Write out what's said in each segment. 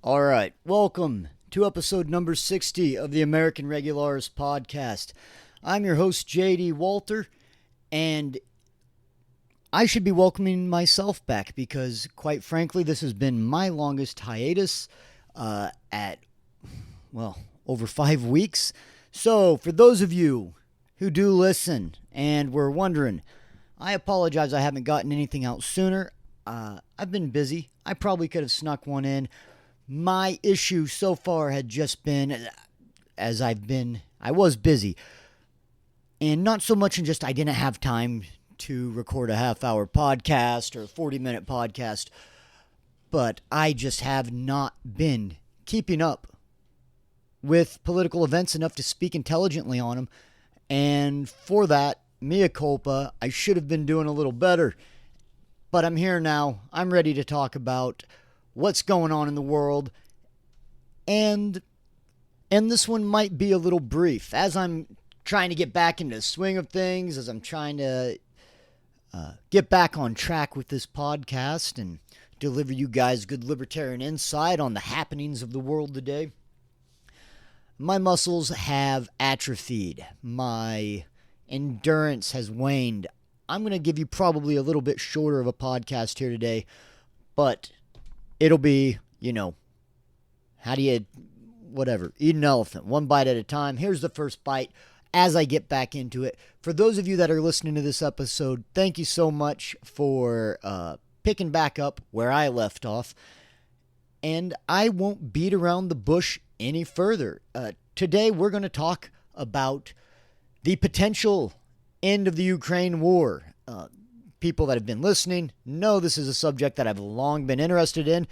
All right, welcome to episode number 60 of the American Regularis podcast. I'm your host, JD Walter, and I should be welcoming myself back because, quite frankly, this has been my longest hiatus over 5 weeks. So, for those of you who do listen and were wondering, I apologize I haven't gotten anything out sooner. I've been busy. I probably could have snuck one in. My issue so far had just been, I was busy. And not so much in just I didn't have time to record a half-hour podcast or a 40-minute podcast, but I just have not been keeping up with political events enough to speak intelligently on them. And for that, mea culpa, I should have been doing a little better. But I'm here now. I'm ready to talk about what's going on in the world, and this one might be a little brief, as I'm trying to get back into the swing of things, as I'm trying to get back on track with this podcast and deliver you guys good libertarian insight on the happenings of the world today. My muscles have atrophied. My endurance has waned. I'm going to give you probably a little bit shorter of a podcast here today, but it'll be, eat an elephant, one bite at a time. Here's the first bite as I get back into it. For those of you that are listening to this episode, thank you so much for picking back up where I left off. And I won't beat around the bush any further. Today we're going to talk about the potential end of the Ukraine war. People that have been listening know this is a subject that I've long been interested in,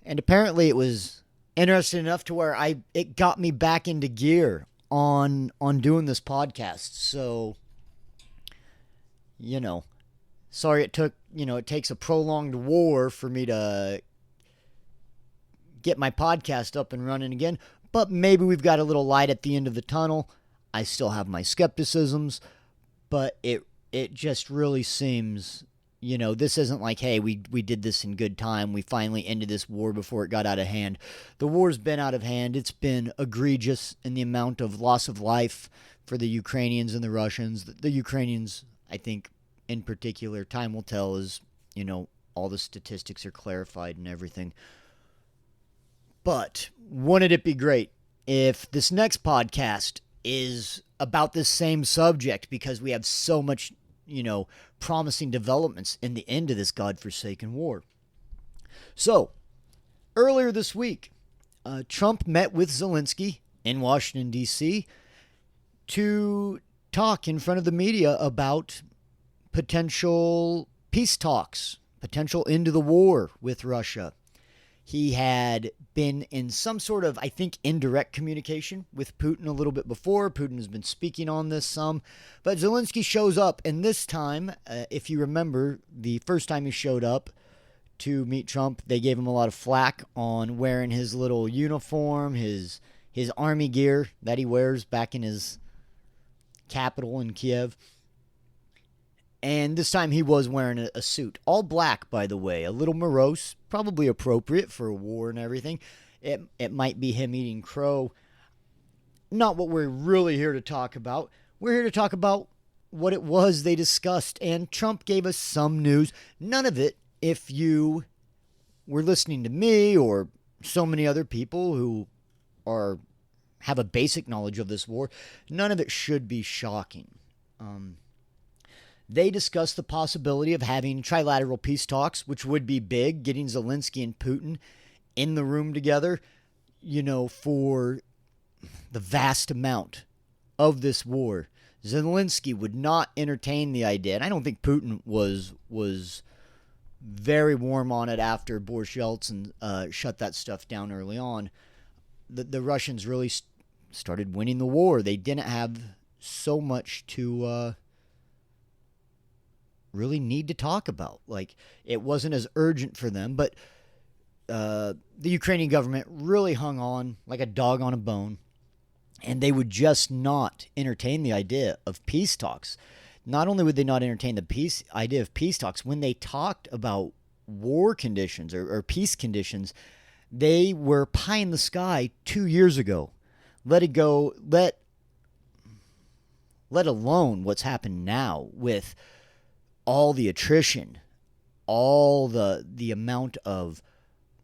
and apparently it was interesting enough to where it got me back into gear on doing this podcast. So, sorry it took, it takes a prolonged war for me to get my podcast up and running again, but maybe we've got a little light at the end of the tunnel. I still have my skepticisms, but it just really seems, this isn't like, hey, we did this in good time. We finally ended this war before it got out of hand. The war's been out of hand. It's been egregious in the amount of loss of life for the Ukrainians and the Russians. The Ukrainians, I think, in particular, time will tell as, all the statistics are clarified and everything. But wouldn't it be great if this next podcast is about this same subject, because we have so much, promising developments in the end of this godforsaken war. So, earlier this week, Trump met with Zelensky in Washington, D.C. to talk in front of the media about potential peace talks, potential end to the war with Russia. He had been in some sort of, I think, indirect communication with Putin a little bit before. Putin has been speaking on this some. But Zelensky shows up, and this time, if you remember, the first time he showed up to meet Trump, they gave him a lot of flack on wearing his little uniform, his army gear that he wears back in his capital in Kiev. And this time he was wearing a suit. All black, by the way. A little morose. Probably appropriate for a war and everything. It might be him eating crow. Not what we're really here to talk about. We're here to talk about what it was they discussed. And Trump gave us some news. None of it, if you were listening to me or so many other people who have a basic knowledge of this war, none of it should be shocking. They discussed the possibility of having trilateral peace talks, which would be big, getting Zelensky and Putin in the room together, for the vast amount of this war. Zelensky would not entertain the idea, and I don't think Putin was very warm on it after Boris Yeltsin shut that stuff down early on. The Russians really started winning the war. They didn't have so much to really need to talk about. Like, it wasn't as urgent for them, but the Ukrainian government really hung on like a dog on a bone, and they would just not entertain the idea of peace talks. Not only would they not entertain the idea of peace talks, when they talked about war conditions or peace conditions, They were pie in the sky 2 years ago. Let alone what's happened now with all the attrition, all the amount of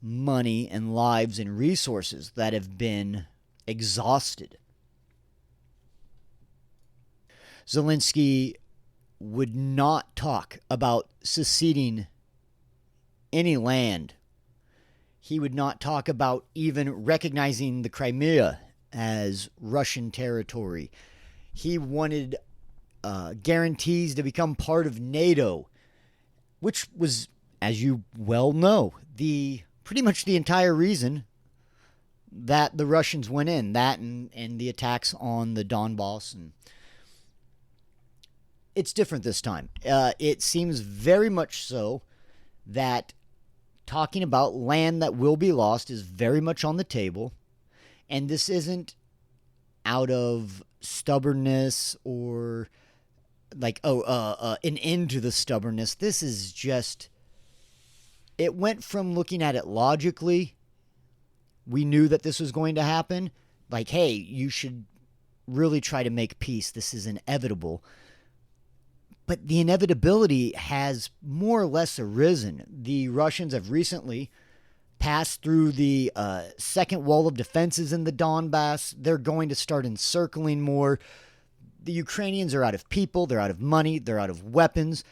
money and lives and resources that have been exhausted. Zelensky would not talk about seceding any land. He would not talk about even recognizing the Crimea as Russian territory. He wanted guarantees to become part of NATO, which was, as you well know, pretty much the entire reason that the Russians went in. That and the attacks on the Donbass. And it's different this time. It seems very much so that talking about land that will be lost is very much on the table. And this isn't out of stubbornness or like, an end to the stubbornness. This is just, it went from looking at it logically. We knew that this was going to happen. Like, hey, you should really try to make peace. This is inevitable. But the inevitability has more or less arisen. The Russians have recently passed through the second wall of defenses in the Donbass. They're going to start encircling more. The Ukrainians are out of people, they're out of money, they're out of weapons,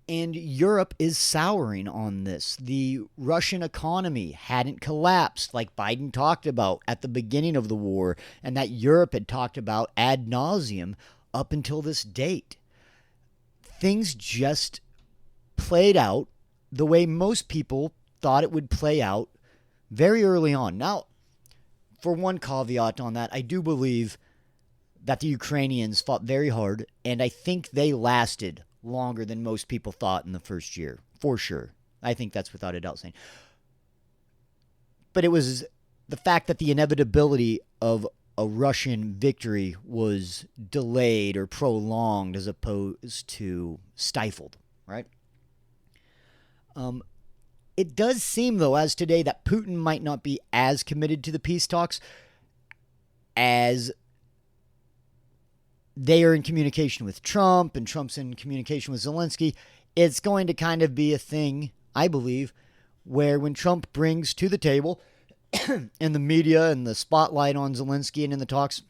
and Europe is souring on this. The Russian economy hadn't collapsed like Biden talked about at the beginning of the war, and that Europe had talked about ad nauseum up until this date. Things just played out the way most people thought it would play out very early on. Now, for one caveat on that, I do believe that the Ukrainians fought very hard, and I think they lasted longer than most people thought in the first year, for sure. I think that's without a doubt saying. But it was the fact that the inevitability of a Russian victory was delayed or prolonged as opposed to stifled, right? It does seem, though, as today, that Putin might not be as committed to the peace talks as they are in communication with Trump and Trump's in communication with Zelensky. It's going to kind of be a thing, I believe, where when Trump brings to the table in the media and the spotlight on Zelensky and in the talks,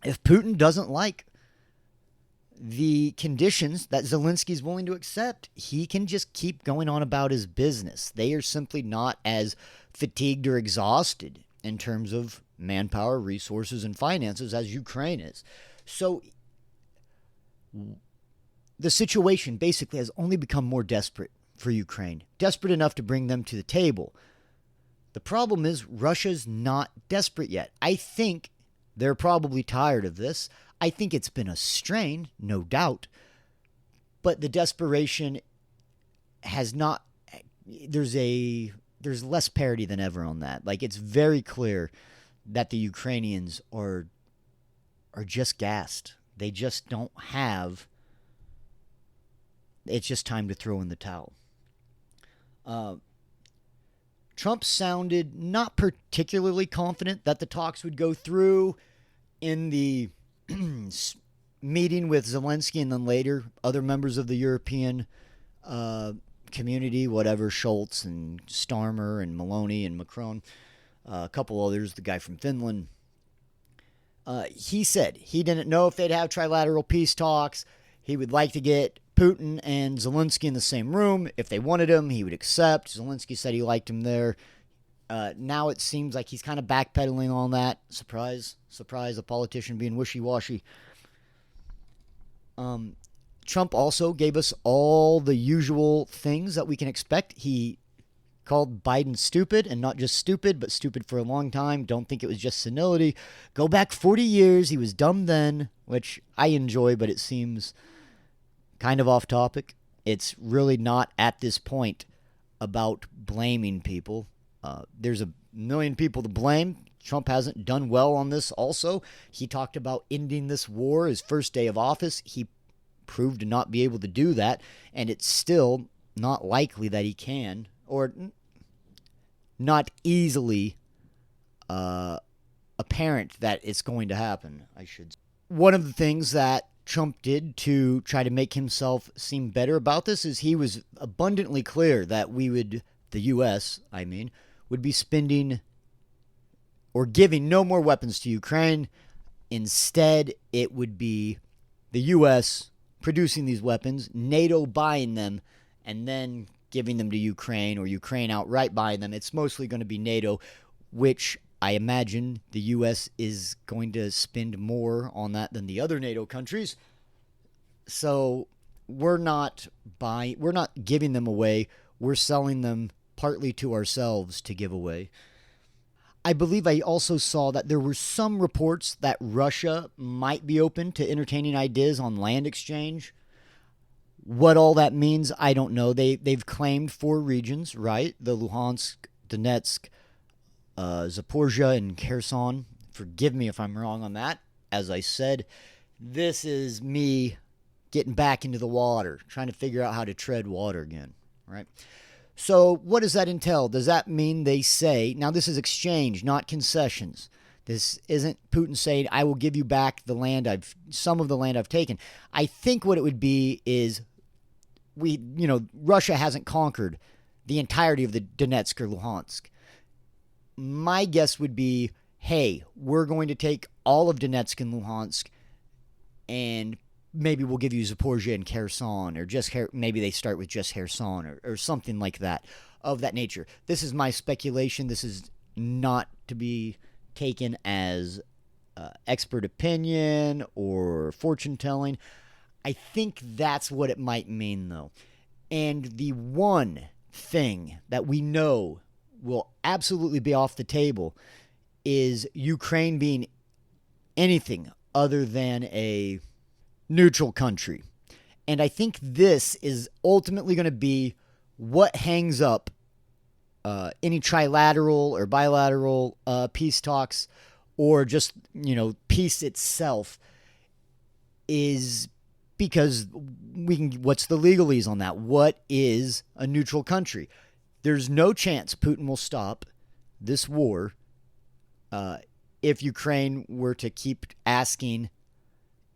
if Putin doesn't like the conditions that Zelensky is willing to accept, he can just keep going on about his business. They are simply not as fatigued or exhausted in terms of manpower, resources, and finances as Ukraine is. So the situation basically has only become more desperate for Ukraine, desperate enough to bring them to the table. The problem is Russia's not desperate yet. I think they're probably tired of this. I think it's been a strain, no doubt, but the desperation has not, there's less parity than ever on that. Like, it's very clear that the Ukrainians are just gassed. They just don't have, it's just time to throw in the towel. Trump sounded not particularly confident that the talks would go through in the meeting with Zelensky and then later other members of the European community, whatever, Schultz and Starmer and Maloney and Macron, a couple others, the guy from Finland. He said he didn't know if they'd have trilateral peace talks. He would like to get Putin and Zelensky in the same room. If they wanted him, he would accept. Zelensky said he liked him there. Now it seems like he's kind of backpedaling on that. Surprise, surprise, a politician being wishy-washy. Trump also gave us all the usual things that we can expect. He called Biden stupid, and not just stupid, but stupid for a long time. Don't think it was just senility. Go back 40 years, he was dumb then, which I enjoy, but it seems kind of off topic. It's really not at this point about blaming people. There's a million people to blame. Trump hasn't done well on this also. He talked about ending this war his first day of office. He proved to not be able to do that, and it's still not likely that he can, or not easily apparent that it's going to happen, I should say. One of the things that Trump did to try to make himself seem better about this is he was abundantly clear that the U.S., would be spending or giving no more weapons to Ukraine. Instead, it would be the U.S. producing these weapons, NATO buying them, and then giving them to Ukraine, or Ukraine outright buying them. It's mostly going to be NATO, which I imagine the U.S. is going to spend more on that than the other NATO countries. So we're not giving them away. We're selling them partly to ourselves to give away. I believe I also saw that there were some reports that Russia might be open to entertaining ideas on land exchange. What all that means, I don't know. They've claimed 4 regions, right? The Luhansk, Donetsk, Zaporizhia, and Kherson. Forgive me if I'm wrong on that. As I said, this is me getting back into the water, trying to figure out how to tread water again, right? So what does that entail? Does that mean they say, now this is exchange, not concessions. This isn't Putin saying, I will give you back some of the land I've taken. I think what it would be is Russia hasn't conquered the entirety of the Donetsk or Luhansk. My guess would be, hey, we're going to take all of Donetsk and Luhansk, and maybe we'll give you Zaporizhia and Kherson, or maybe they start with just Kherson, or something like that, of that nature. This is my speculation. This is not to be taken as expert opinion or fortune-telling. I think that's what it might mean, though. And the one thing that we know will absolutely be off the table is Ukraine being anything other than a neutral country. And I think this is ultimately going to be what hangs up any trilateral or bilateral peace talks, or just, peace itself, is because what's the legalese on that? What is a neutral country? There's no chance Putin will stop this war if Ukraine were to keep asking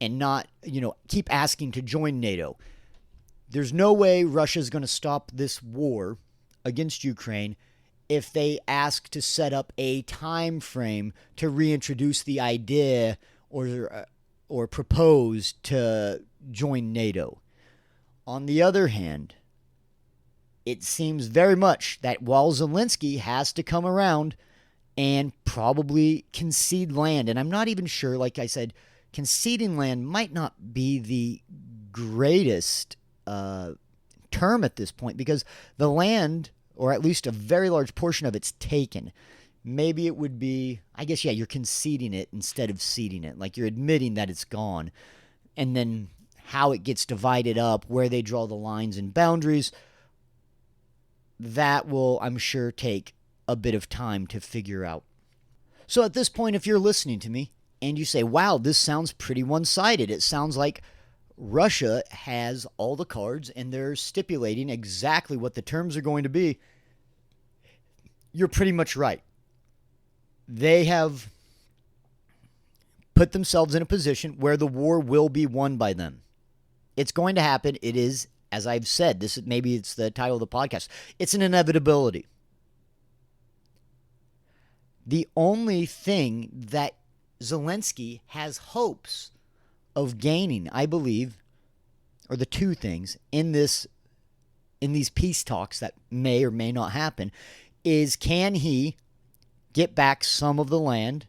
and not, keep asking to join NATO. There's no way Russia's going to stop this war against Ukraine if they ask to set up a time frame to reintroduce the idea or propose to join NATO. On the other hand, it seems very much that while Zelensky has to come around and probably concede land, and I'm not even sure, like I said, conceding land might not be the greatest term at this point, because the land, or at least a very large portion of it's taken. Maybe it would be, I guess, you're conceding it instead of ceding it. Like, you're admitting that it's gone. And then how it gets divided up, where they draw the lines and boundaries, that will, I'm sure, take a bit of time to figure out. So at this point, if you're listening to me and you say, wow, this sounds pretty one-sided, it sounds like Russia has all the cards and they're stipulating exactly what the terms are going to be, you're pretty much right. They have put themselves in a position where the war will be won by them. It's going to happen. It is, as I've said, maybe it's the title of the podcast, it's an inevitability. The only thing that Zelensky has hopes of gaining, I believe, or the two things in these peace talks that may or may not happen, is can he get back some of the land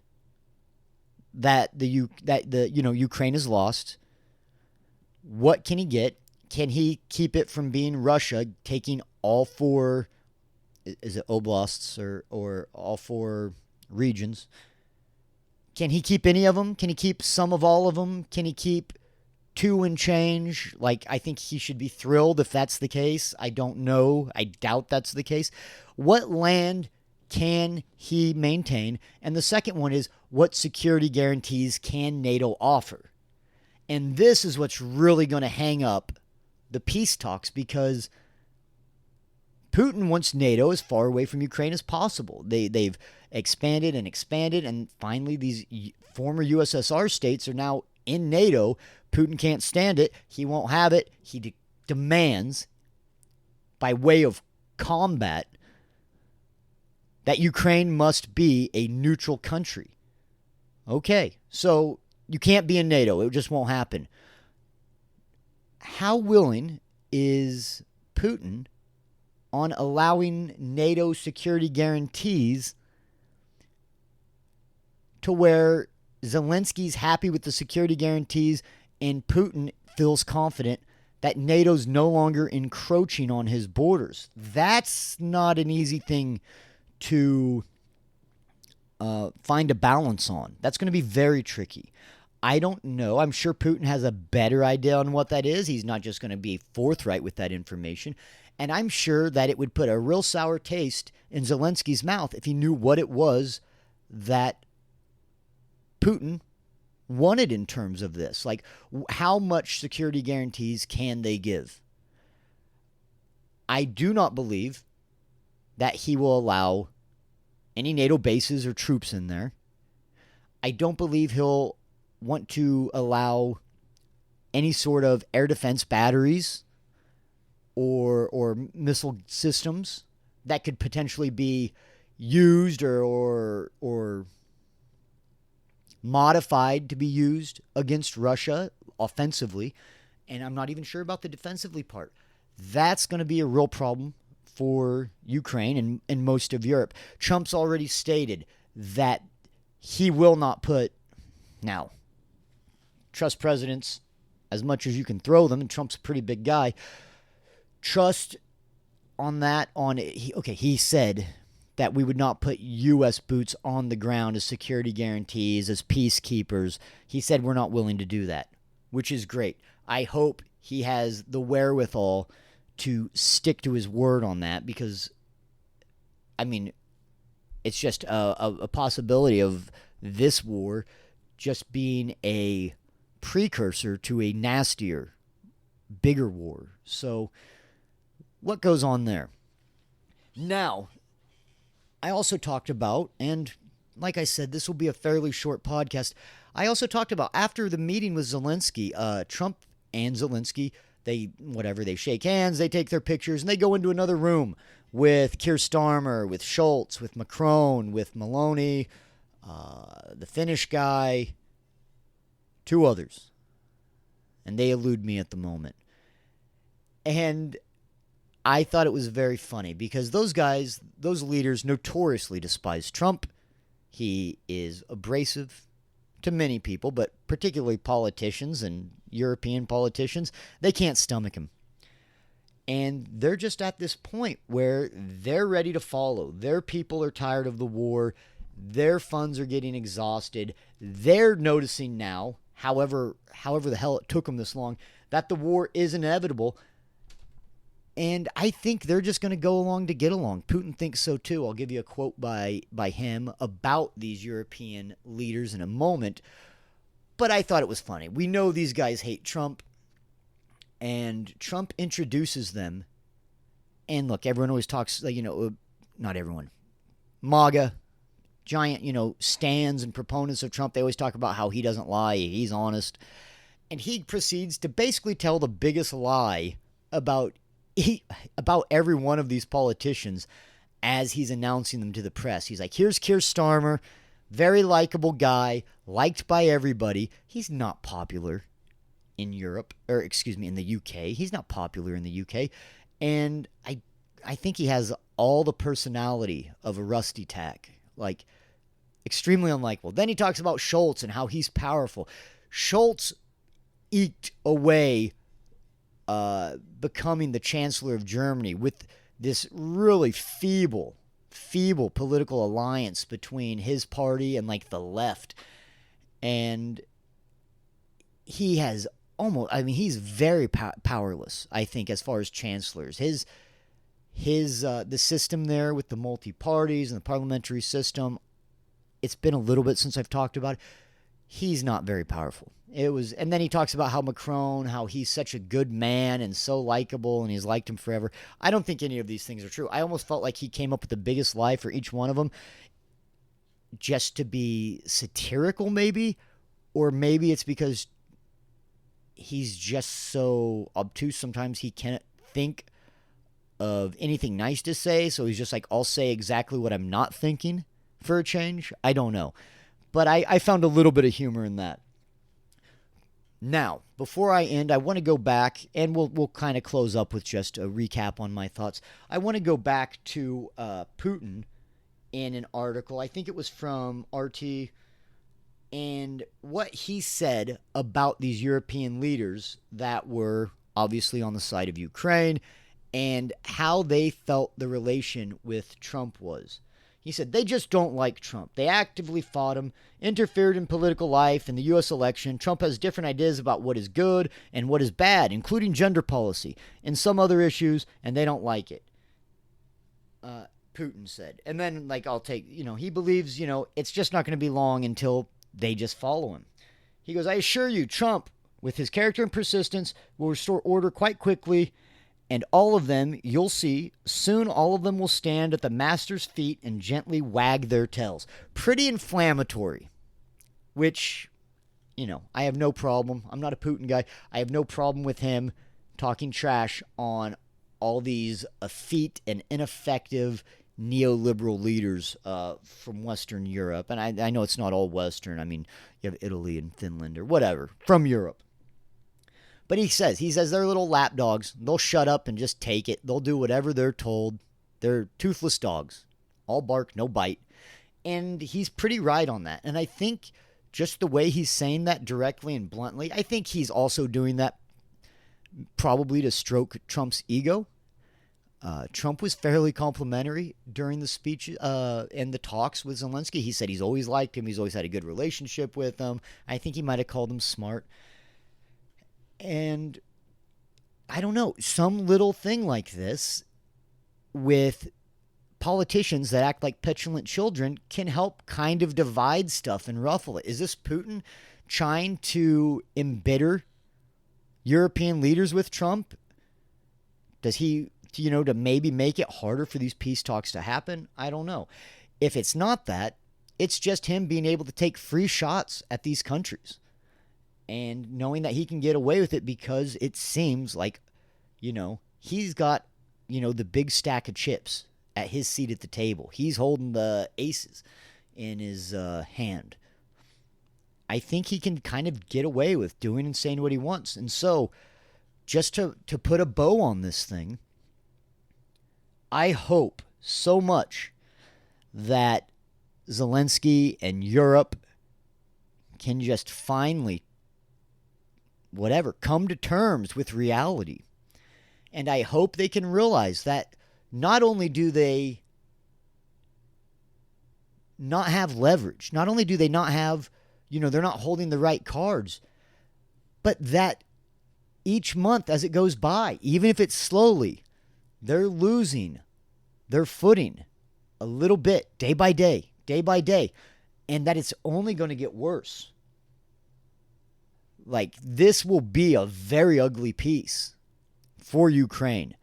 that Ukraine has lost? What can he get? Can he keep it from being Russia taking all 4, is it oblasts or all 4 regions? Can he keep any of them? Can he keep some of all of them? Can he keep 2 and change? I think he should be thrilled if that's the case. I don't know. I doubt that's the case. What land can he maintain? And the second one is, what security guarantees can NATO offer? And this is what's really going to hang up the peace talks, because Putin wants NATO as far away from Ukraine as possible. They've expanded, and finally these former USSR states are now in NATO. Putin can't stand it. He won't have it. He demands, by way of combat, that Ukraine must be a neutral country. Okay, so you can't be in NATO. It just won't happen. How willing is Putin on allowing NATO security guarantees to where Zelensky's happy with the security guarantees and Putin feels confident that NATO's no longer encroaching on his borders? That's not an easy thing to find a balance on. That's going to be very tricky. I don't know. I'm sure Putin has a better idea on what that is. He's not just going to be forthright with that information. And I'm sure that it would put a real sour taste in Zelensky's mouth if he knew what it was that Putin wanted in terms of this. Like, how much security guarantees can they give? I do not believe that he will allow any NATO bases or troops in there. I don't believe he'll want to allow any sort of air defense batteries or missile systems that could potentially be used or modified to be used against Russia offensively. And I'm not even sure about the defensively part. That's going to be a real problem for Ukraine and most of Europe. Trump's already stated that he will not put... Now, trust presidents as much as you can throw them, and Trump's a pretty big guy. Trust on that. He said that we would not put U.S. boots on the ground as security guarantees, as peacekeepers. He said we're not willing to do that, which is great. I hope he has the wherewithal to stick to his word on that, because, I mean, it's just a possibility of this war just being a precursor to a nastier, bigger war. So what goes on there? Now, I also talked about, and like I said, this will be a fairly short podcast. I also talked about, after the meeting with Zelensky, Trump and Zelensky, they shake hands, they take their pictures, and they go into another room with Keir Starmer, with Schultz, with Macron, with Maloney, the Finnish guy, two others. And they elude me at the moment. And I thought it was very funny because those guys, those leaders, notoriously despise Trump. He is abrasive to many people, but particularly politicians and European politicians. They can't stomach him. And they're just at this point where they're ready to follow. Their people are tired of the war. Their funds are getting exhausted. They're noticing now, however the hell it took them this long, that the war is inevitable. And I think they're just going to go along to get along. Putin thinks so too. I'll give you a quote by him about these European leaders in a moment. But I thought it was funny. We know these guys hate Trump. And Trump introduces them. And look, everyone always talks, not everyone. MAGA, giant, stands and proponents of Trump. They always talk about how he doesn't lie. He's honest. And he proceeds to basically tell the biggest lie about every one of these politicians as he's announcing them to the press. He's like, here's Keir Starmer, very likable guy, liked by everybody. He's not popular in Europe, in the UK. He's not popular in the UK. And I think he has all the personality of a rusty tack, like extremely unlikable. Then he talks about Schultz and how he's powerful. Schultz eked away becoming the Chancellor of Germany with this really feeble political alliance between his party and the left. And he has he's very powerless, I think, as far as chancellors. The system there with the multi-parties and the parliamentary system, it's been a little bit since I've talked about it. he's not very powerful. And then he talks about how Macron, how he's such a good man and so likable and he's liked him forever. I don't think any of these things are true. I almost felt like he came up with the biggest lie for each one of them just to be satirical, maybe, or maybe it's because he's just so obtuse sometimes he can't think of anything nice to say, so he's just like, I'll say exactly what I'm not thinking for a change. I don't know. But I found a little bit of humor in that. Now, before I end, I want to go back, and we'll kind of close up with just a recap on my thoughts. I want to go back to Putin in an article. I think it was from RT, and what he said about these European leaders that were obviously on the side of Ukraine and how they felt the relation with Trump was. He said, they just don't like Trump. They actively fought him, interfered in political life in the U.S. election. Trump has different ideas about what is good and what is bad, including gender policy and some other issues, and they don't like it. Putin said. And then, I'll take, he believes, it's just not going to be long until they just follow him. He goes, I assure you, Trump, with his character and persistence, will restore order quite quickly. And all of them, you'll see, soon all of them will stand at the master's feet and gently wag their tails. Pretty inflammatory, which, I have no problem. I'm not a Putin guy. I have no problem with him talking trash on all these effete and ineffective neoliberal leaders from Western Europe. And I know it's not all Western. I mean, you have Italy and Finland or whatever from Europe. But he says they're little lapdogs. They'll shut up and just take it. They'll do whatever they're told. They're toothless dogs. All bark, no bite. And he's pretty right on that. And I think just the way he's saying that directly and bluntly, I think he's also doing that probably to stroke Trump's ego. Trump was fairly complimentary during the speech and the talks with Zelensky. He said he's always liked him. He's always had a good relationship with him. I think he might have called him smart. And I don't know, some little thing like this with politicians that act like petulant children can help kind of divide stuff and ruffle it. Is this Putin trying to embitter European leaders with Trump? Does he, to maybe make it harder for these peace talks to happen? I don't know. If it's not that, it's just him being able to take free shots at these countries. And knowing that he can get away with it because it seems like, he's got, the big stack of chips at his seat at the table. He's holding the aces in his hand. I think he can kind of get away with doing and saying what he wants. And so, just to put a bow on this thing, I hope so much that Zelensky and Europe can just finally come to terms with reality. And I hope they can realize that not only do they not have leverage, not only do they not have, they're not holding the right cards, but that each month as it goes by, even if it's slowly, they're losing their footing a little bit, day by day, and that it's only going to get worse. This will be a very ugly peace for Ukraine,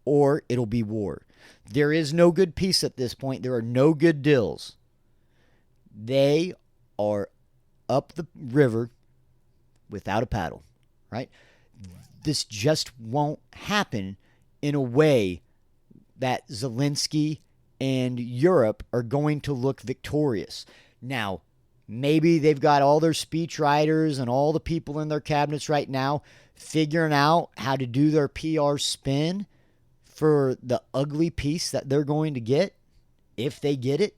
or it'll be war. There is no good peace at this point. There are no good deals. They are up the river without a paddle, right? This just won't happen in a way that Zelensky and Europe are going to look victorious. Now, maybe they've got all their speechwriters and all the people in their cabinets right now figuring out how to do their PR spin for the ugly peace that they're going to get, if they get it.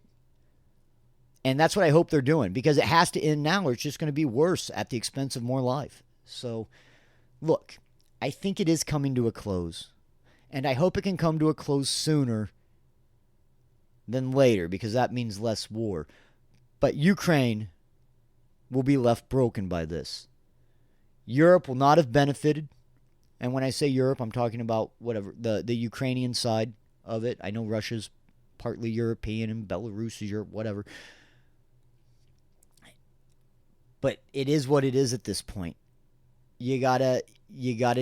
And that's what I hope they're doing, because it has to end now or it's just going to be worse at the expense of more life. So, look, I think it is coming to a close. And I hope it can come to a close sooner than later, because that means less war. But Ukraine will be left broken by this. Europe will not have benefited. And when I say Europe, I'm talking about the Ukrainian side of it. I know Russia's partly European and Belarus is Europe, whatever. But it is what it is at this point. You gotta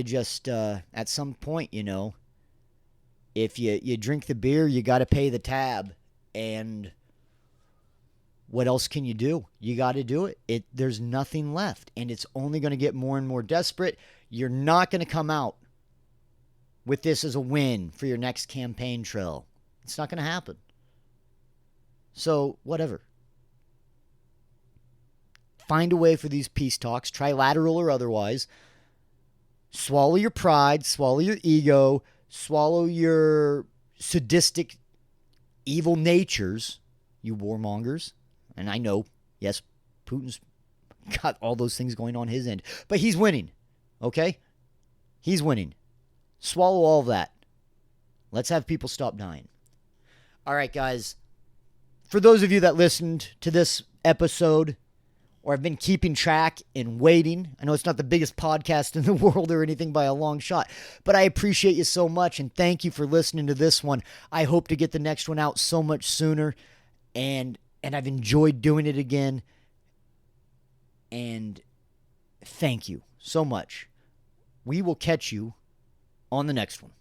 just at some point, if you drink the beer, you gotta pay the tab. And what else can you do? You gotta do it. There's nothing left, and it's only gonna get more and more desperate. You're not gonna come out with this as a win for your next campaign trail. It's not gonna happen. So whatever. Find a way for these peace talks, trilateral or otherwise. Swallow your pride, swallow your ego, swallow your sadistic, evil natures, you warmongers. And I know, yes, Putin's got all those things going on his end, but he's winning, okay? He's winning. Swallow all of that. Let's have people stop dying. All right, guys. For those of you that listened to this episode, or have been keeping track and waiting. I know it's not the biggest podcast in the world or anything by a long shot, but I appreciate you so much, and thank you for listening to this one. I hope to get the next one out so much sooner, and I've enjoyed doing it again, and thank you so much. We will catch you on the next one.